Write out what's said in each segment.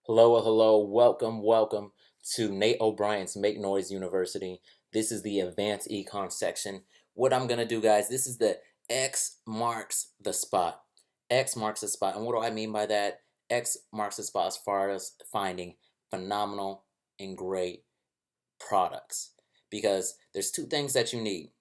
Hello, hello, welcome to Nate O'Brien's Make Noise University. This is the advanced econ section. What I'm gonna do, guys, this is the X marks the spot. X marks the spot. And what do I mean by that? X marks the spot as far as finding phenomenal and great products. Because there's two things that you need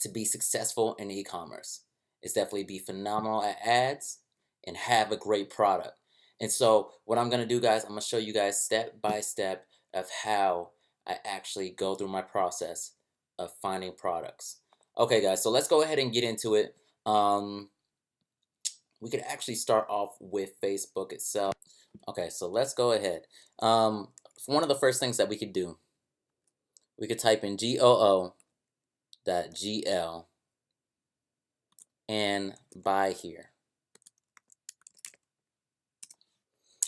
to be successful in e-commerce. It's definitely be phenomenal at ads and have a great product. And so what I'm gonna do, guys, I'm gonna show you guys step by step of how I actually go through my process of finding products. Okay, guys, so let's go ahead and get into it. We could actually start off with Facebook itself. Okay, so let's go ahead. One of the first things that we could do, we could type in goo.gl and buy here.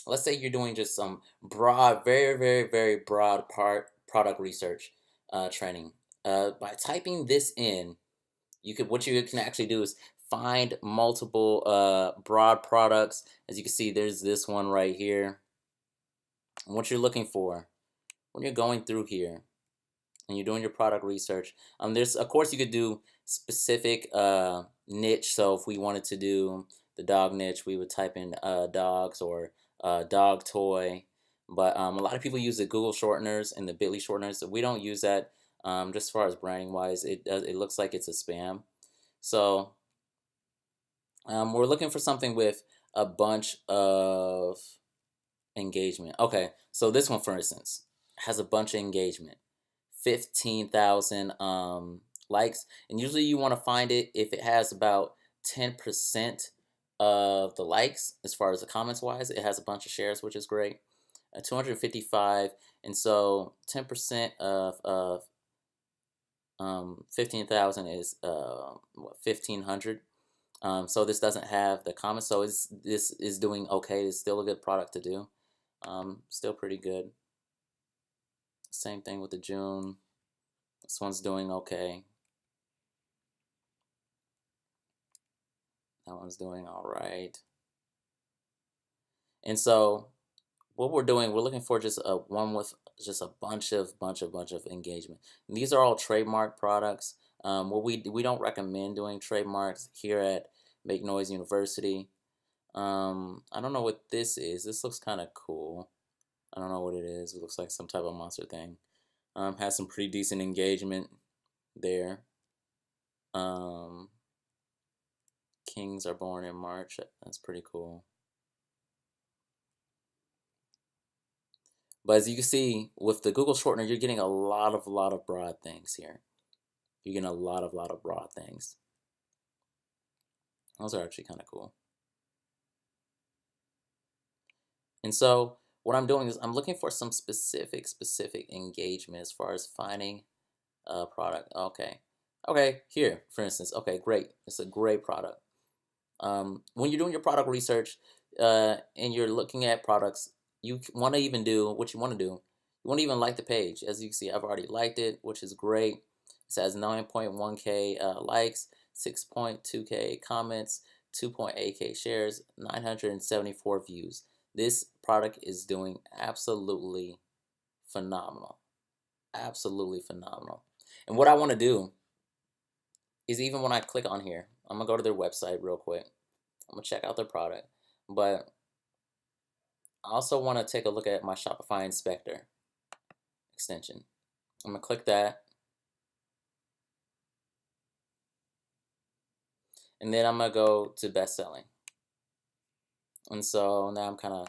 Let's say you're doing just some broad, very broad product research training. By typing this in, what you can actually do is find multiple broad products. As you can see, there's this one right here. And what you're looking for when you're going through here and you're doing your product research, there's of course you could do specific niche. So if we wanted to do the dog niche, we would type in dogs or dog toy. But a lot of people use the Google shorteners and the Bitly shorteners. So we don't use that. Just as far as branding wise, it looks like it's a spam. So we're looking for something with a bunch of engagement. Okay, so this one, for instance, has a bunch of engagement. 15,000 likes, and usually you want to find it if it has about 10% of the likes. As far as the comments wise, it has a bunch of shares, which is great. 255, and so 10% of 15,000 is what, 1,500. So this doesn't have the comments, so this is doing okay. It's still a good product to do. Still pretty good. Same thing with the June. This one's doing okay. That one's doing all right. And so what we're doing, we're looking for just a one with just a bunch of engagement. And these are all trademark products. What we don't recommend doing trademarks here at Make Noise University. I don't know what this is. This looks kind of cool. I don't know what it is. It looks like some type of monster thing. Has some pretty decent engagement there. Um, Kings are born in March. That's pretty cool. But as you can see, with the Google shortener, you're getting a lot of broad things here. You're getting a lot of broad things. Those are actually kind of cool. And so what I'm doing is I'm looking for some specific engagement as far as finding a product. Okay, here, for instance. Okay, great. It's a great product. When you're doing your product research and you're looking at products, you want to even do what you want to do. You want to even like the page. As you can see, I've already liked it, which is great. It has 9.1K likes, 6.2K comments, 2.8K shares, 974 views. This product is doing absolutely phenomenal. Absolutely phenomenal. And what I want to do is, even when I click on here, I'm going to go to their website real quick. I'm going to check out their product. But I also want to take a look at my Shopify Inspector extension. I'm going to click that. And then I'm going to go to best selling. And so now I'm kind of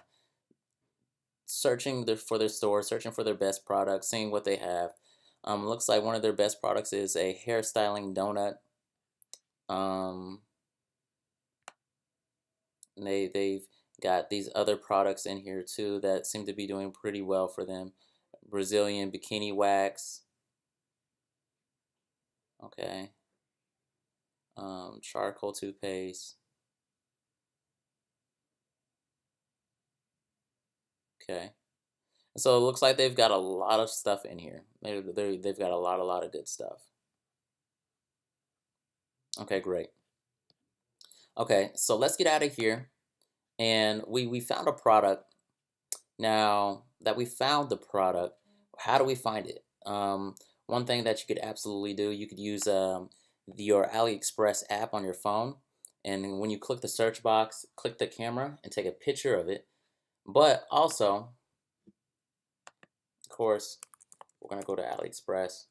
searching for their store, searching for their best products, seeing what they have. Looks like one of their best products is a hairstyling donut. They've got these other products in here too that seem to be doing pretty well for them. Brazilian bikini wax. Okay. Charcoal toothpaste. Okay. So it looks like they've got a lot of stuff in here. They've got a lot of good stuff. Okay, great. Okay, so let's get out of here. And we found a product Now that we found the product, how do we find it? One thing that you could absolutely do, you could use your AliExpress app on your phone, and when you click the search box, click the camera and take a picture of it. But also, of course, we're gonna go to AliExpress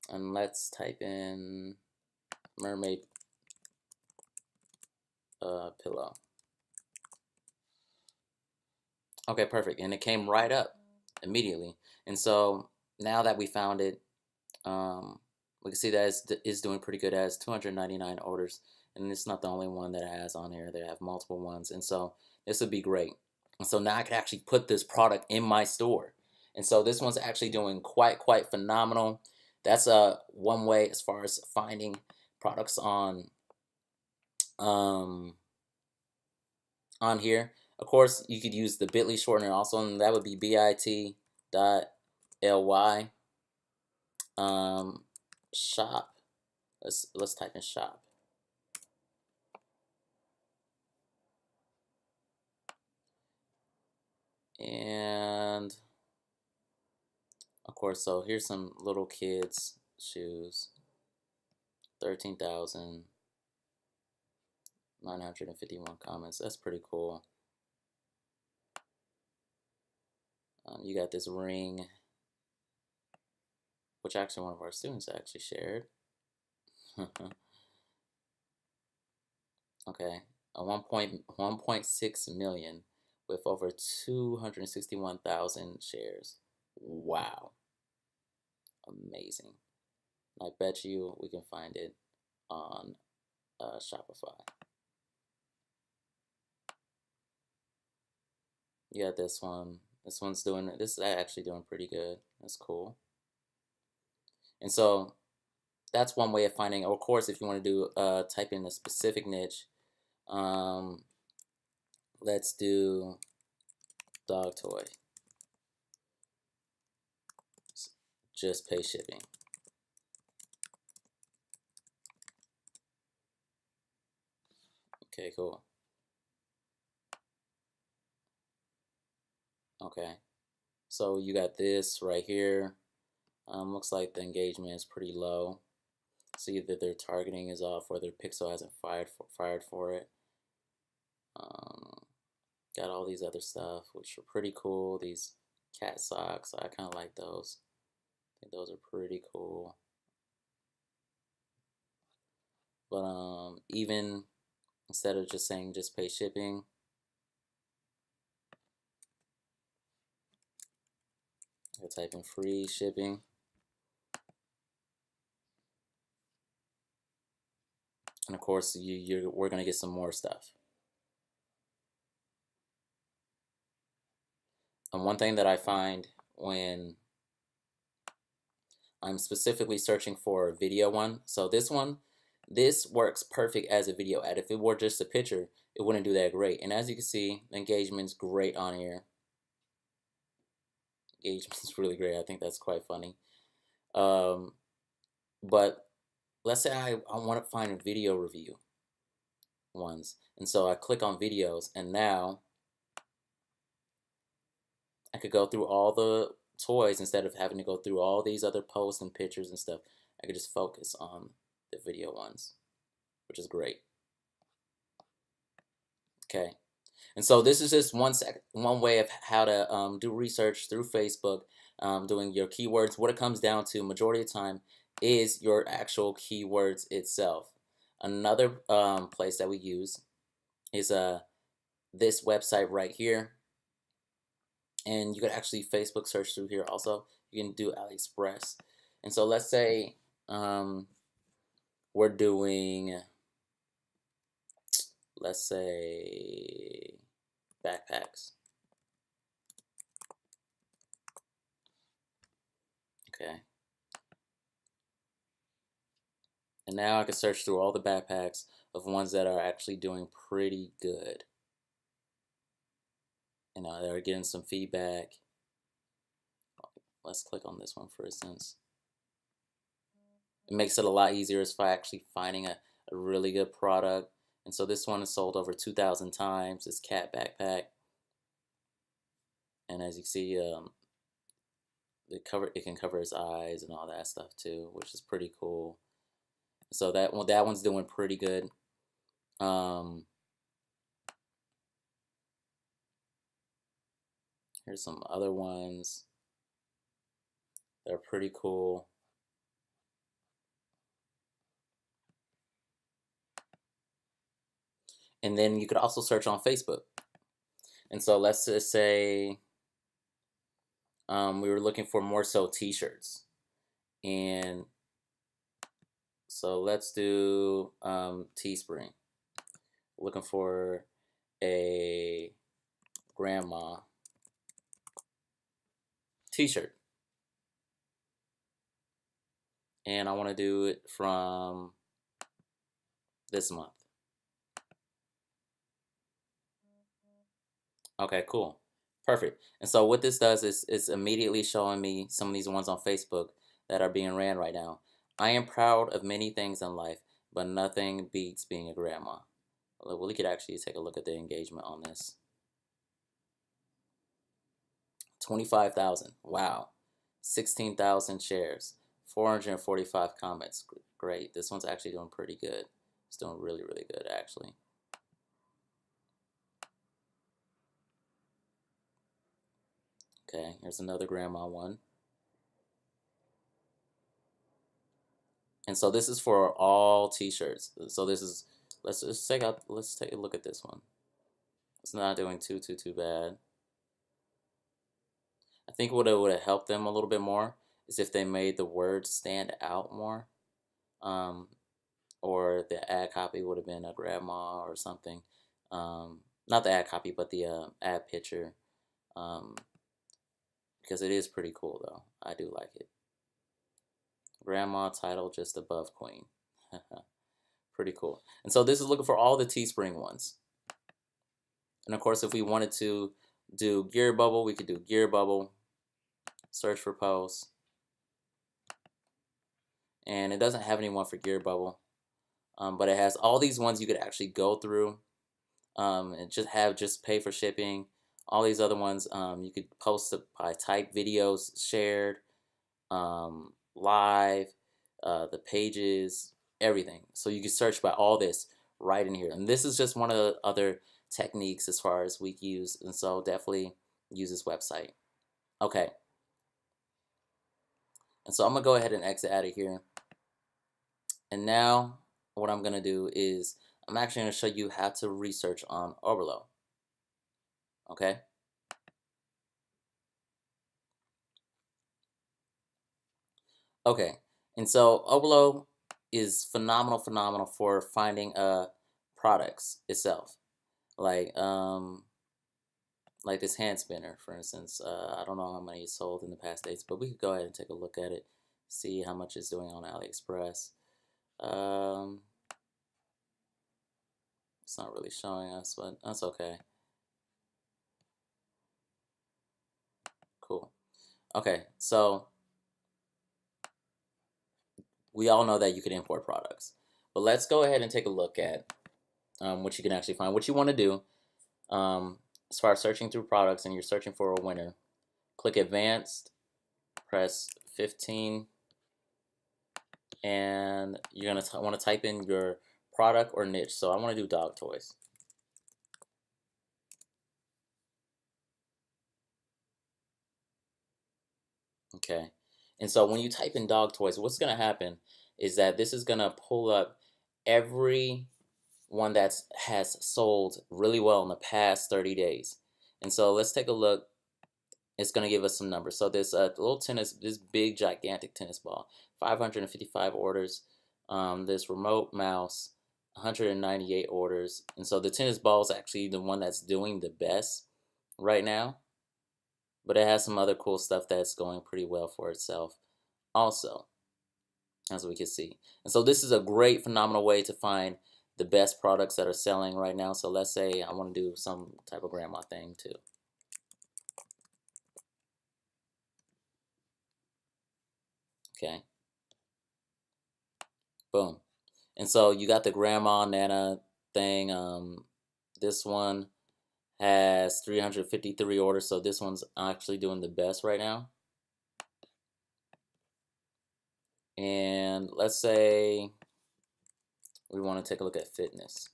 and let's type in mermaid pillow. Okay, perfect, and it came right up immediately. And so now that we found it, we can see that it's doing pretty good. It has 299 orders, and it's not the only one that it has on here. They have multiple ones, and so this would be great. And so now I can actually put this product in my store. And so this one's actually doing quite phenomenal. That's one way as far as finding products um on here. Of course, you could use the bit.ly shortener also, and that would be bit.ly shop. Let's type in shop. And of course, so here's some little kids shoes. 13,951 comments. That's pretty cool. You got this ring, which actually one of our students actually shared. Okay, a 1.6 million with over 261,000 shares. Wow, amazing. I bet you we can find it on Shopify. You got this one. This one's doing, this is actually doing pretty good. That's cool. And so that's one way of finding. Of course, if you want to do type in a specific niche, let's do dog toy. Just pay shipping. Okay, cool. Okay, so you got this right here. Looks like the engagement is pretty low. So either their targeting is off or their pixel hasn't fired for it. Got all these other stuff, which are pretty cool. These cat socks, I kind of like those. I think those are pretty cool. But even instead of just saying just pay shipping, I type in free shipping. And of course, we're gonna get some more stuff. And one thing that I find when I'm specifically searching for a video one, so this works perfect as a video ad. If it were just a picture, it wouldn't do that great. And as you can see, the engagement's great on here. Engagement's really great. I think that's quite funny. But let's say I want to find a video review ones. And so I click on videos, and now I could go through all the toys instead of having to go through all these other posts and pictures and stuff. I could just focus on the video ones, which is great. Okay. And so this is just one way of how to do research through Facebook, doing your keywords. What it comes down to, majority of the time, is your actual keywords itself. Another place that we use is this website right here. And you can actually Facebook search through here also. You can do AliExpress. And so let's say we're doing, let's say, backpacks. Okay. And now I can search through all the backpacks of ones that are actually doing pretty good. You know, they're getting some feedback. Let's click on this one for instance. It makes it a lot easier as far actually finding a really good product. And so this one is sold over 2,000 times, this cat backpack. And as you see, it can cover his eyes and all that stuff too, which is pretty cool. So that one's doing pretty good. Here's some other ones that are pretty cool. And then you could also search on Facebook. And so let's just say we were looking for more so t-shirts. And so let's do Teespring. Looking for a grandma t-shirt. And I want to do it from this month. Okay, cool. Perfect. And so what this does is it's immediately showing me some of these ones on Facebook that are being ran right now. I am proud of many things in life, but nothing beats being a grandma. Well, we could actually take a look at the engagement on this. 25,000. Wow. 16,000 shares. 445 comments. Great. This one's actually doing pretty good. It's doing really, really good, actually. Okay, here's another grandma one. And so this is for all t-shirts. So this is, let's take a look at this one. It's not doing too bad. I think what it would have helped them a little bit more is if they made the words stand out more. Or the ad copy would have been a grandma or something. Not the ad copy, but the ad picture. Because it is pretty cool though. I do like it. Grandma title just above queen. Pretty cool. And so this is looking for all the Teespring ones. And of course, if we wanted to do Gear Bubble, we could do Gear Bubble, search for posts. And it doesn't have anyone for Gear Bubble, but it has all these ones you could actually go through and just pay for shipping. All these other ones, you could post by type, videos shared, live, the pages, everything. So you can search by all this right in here. And this is just one of the other techniques as far as we use. And so definitely use this website. Okay. And so I'm going to go ahead and exit out of here. And now what I'm going to do is I'm actually going to show you how to research on Oberlo. Okay. Okay. And so Oberlo is phenomenal for finding products itself. Like this hand spinner, for instance. I don't know how many it's sold in the past days, but we could go ahead and take a look at it, see how much it's doing on AliExpress. It's not really showing us, but that's okay. Cool. Okay, so we all know that you can import products, but let's go ahead and take a look at what you can actually find. What you want to do, as far as searching through products and you're searching for a winner, click Advanced, press 15, and you're going to want to type in your product or niche. So I want to do dog toys. Okay. And so when you type in dog toys, what's going to happen is that this is going to pull up every one that has sold really well in the past 30 days. And so let's take a look. It's going to give us some numbers. So this this big gigantic tennis ball, 555 orders. This remote mouse, 198 orders. And so the tennis ball is actually the one that's doing the best right now. But it has some other cool stuff that's going pretty well for itself also, as we can see. And so this is a great, phenomenal way to find the best products that are selling right now. So let's say I want to do some type of grandma thing too. Okay. Boom. And so you got the grandma Nana thing. This one has 353 orders, so this one's actually doing the best right now. And let's say we want to take a look at fitness.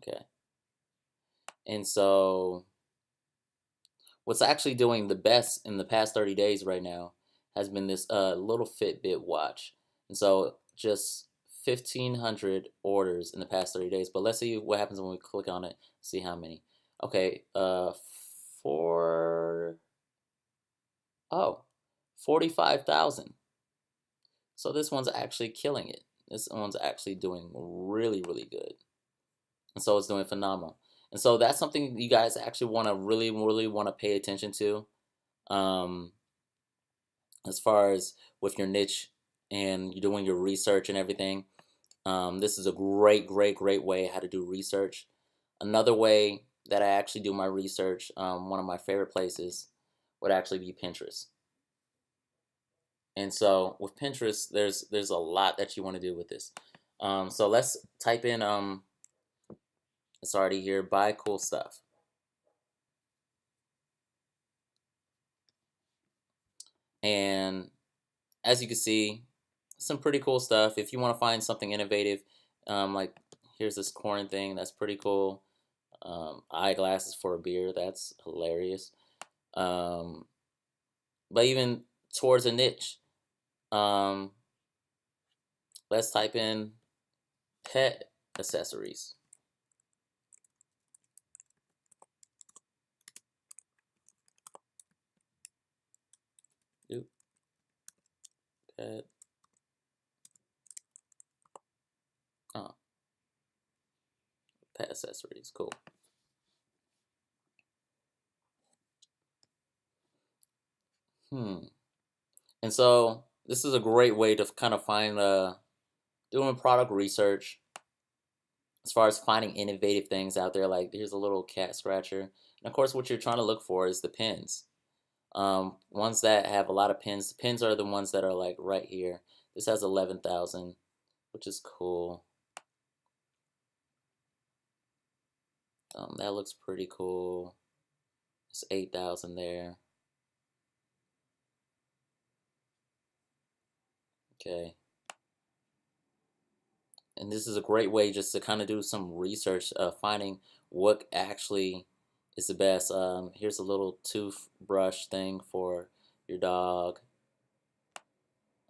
Okay. And so what's actually doing the best in the past 30 days right now has been this little Fitbit watch. And so just 1,500 orders in the past 30 days. But let's see what happens when we click on it, see how many. Okay, four, oh, 45,000. So this one's actually killing it. This one's actually doing really, really good. And so it's doing phenomenal. And so that's something you guys actually want to really, really want to pay attention to. Um, as far as with your niche and you're doing your research and everything. This is a great, great, great way how to do research. Another way that I actually do my research, one of my favorite places would actually be Pinterest. And so with Pinterest, there's a lot that you want to do with this. So let's type in it's already here, buy cool stuff. And as you can see, some pretty cool stuff. If you want to find something innovative, like here's this corn thing, that's pretty cool. Eyeglasses for a beer, that's hilarious. But even towards a niche, um, let's type in pet accessories. Oop, pet. Oh, pet accessories, cool. And so this is a great way to kind of find doing product research as far as finding innovative things out there. Like here's a little cat scratcher, and of course, what you're trying to look for is the pins. Ones that have a lot of pins. The pins are the ones that are like right here. This has 11,000, which is cool. That looks pretty cool. It's 8,000 there. Okay. And this is a great way just to kind of do some research, finding what actually is the best. Here's a little toothbrush thing for your dog.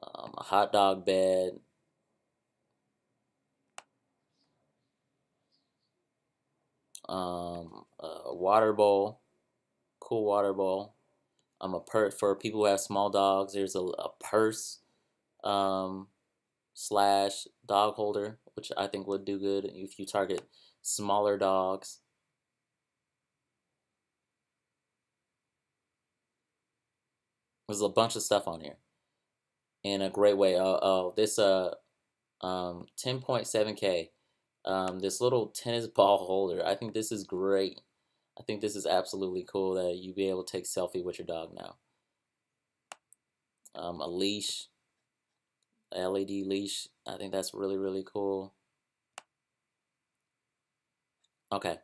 A hot dog bed. A water bowl. Cool water bowl. A purse for people who have small dogs. There's a purse um, slash dog holder, which I think would do good if you target smaller dogs. There's a bunch of stuff on here in a great way. This 10.7K. This little tennis ball holder. I think this is great. I think this is absolutely cool that you be able to take selfie with your dog now. A leash, LED leash. I think that's really, really cool. Okay.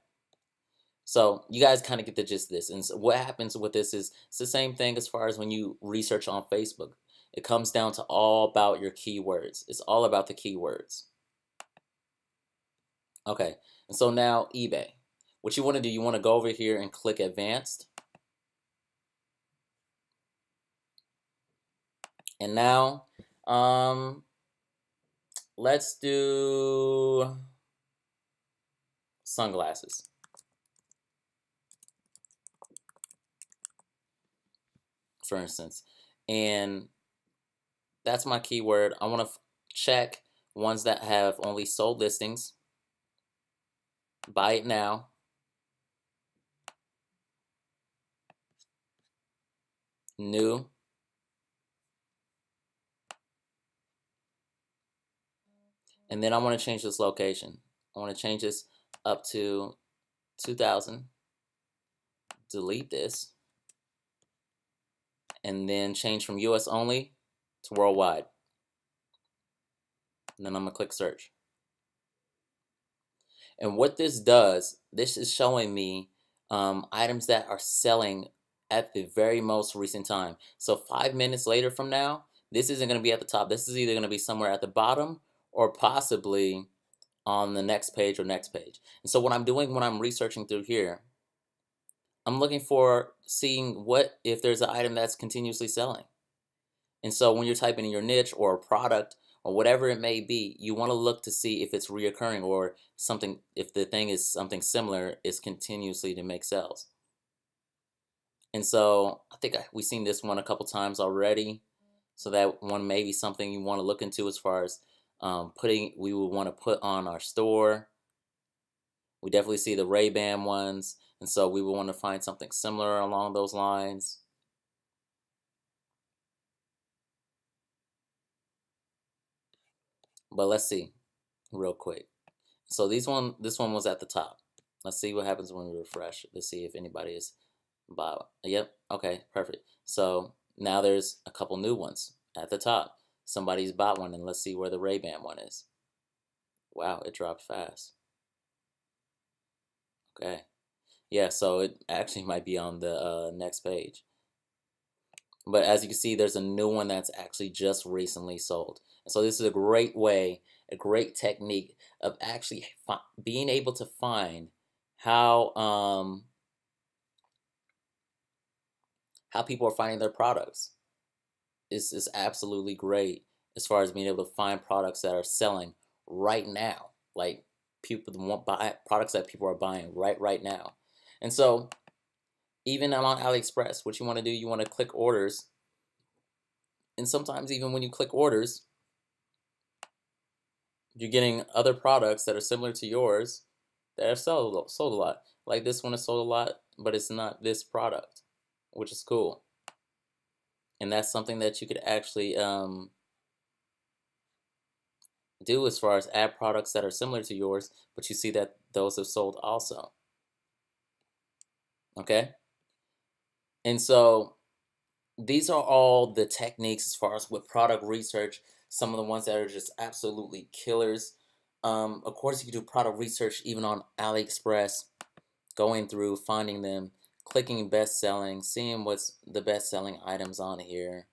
So you guys kind of get the gist of this. And so what happens with this is it's the same thing as far as when you research on Facebook. It comes down to all about your keywords. It's all about the keywords. Okay. And so now eBay. What you want to do, you want to go over here and click advanced. And now, let's do sunglasses, for instance. And that's my keyword. I want to check ones that have only sold listings. Buy it now. New. And then I want to change this location. I want to change this up to 2000. Delete this. And then change from US only It's worldwide. And then I'm gonna click search. And what this does, this is showing me items that are selling at the very most recent time. So 5 minutes later from now, this isn't going to be at the top. This is either going to be somewhere at the bottom or possibly on the next page or next page. And so what I'm doing when I'm researching through here, I'm looking for seeing what if there's an item that's continuously selling. And so when you're typing in your niche or a product or whatever it may be, you want to look to see if it's reoccurring or something, if the thing is something similar, is continuously to make sales. And so I think we've seen this one a couple times already. So that one may be something you want to look into as far as we would want to put on our store. We definitely see the Ray-Ban ones. And so we would want to find something similar along those lines. But let's see real quick. So this one was at the top. Let's see what happens when we refresh. Let's see if anybody is bought. Yep. Okay. Perfect. So now there's a couple new ones at the top. Somebody's bought one, and let's see where the Ray-Ban one is. Wow, it dropped fast. Okay. Yeah. So it actually might be on the next page. But as you can see, there's a new one that's actually just recently sold. And so this is a great way, a great technique of actually being able to find how people are finding their products. Is absolutely great as far as being able to find products that are selling right now, like people want buy products that people are buying right now. And so even on AliExpress, what you want to do, you want to click orders. And sometimes even when you click orders, you're getting other products that are similar to yours that are sold a lot. Like this one is sold a lot, but it's not this product, which is cool. And that's something that you could actually do as far as add products that are similar to yours, but you see that those have sold also. Okay? And so these are all the techniques as far as with product research. Some of the ones that are just absolutely killers. Of course, you can do product research even on AliExpress, going through, finding them, clicking best selling, seeing what's the best selling items on here,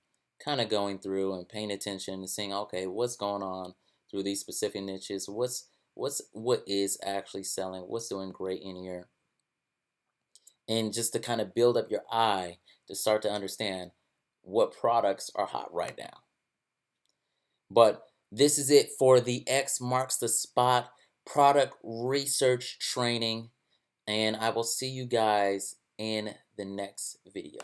kind of going through and paying attention and seeing, okay, what's going on through these specific niches, what is actually selling, what's doing great in here, and just to kind of build up your eye to start to understand what products are hot right now. But this is it for the X Marks the Spot product research training, and I will see you guys in the next video.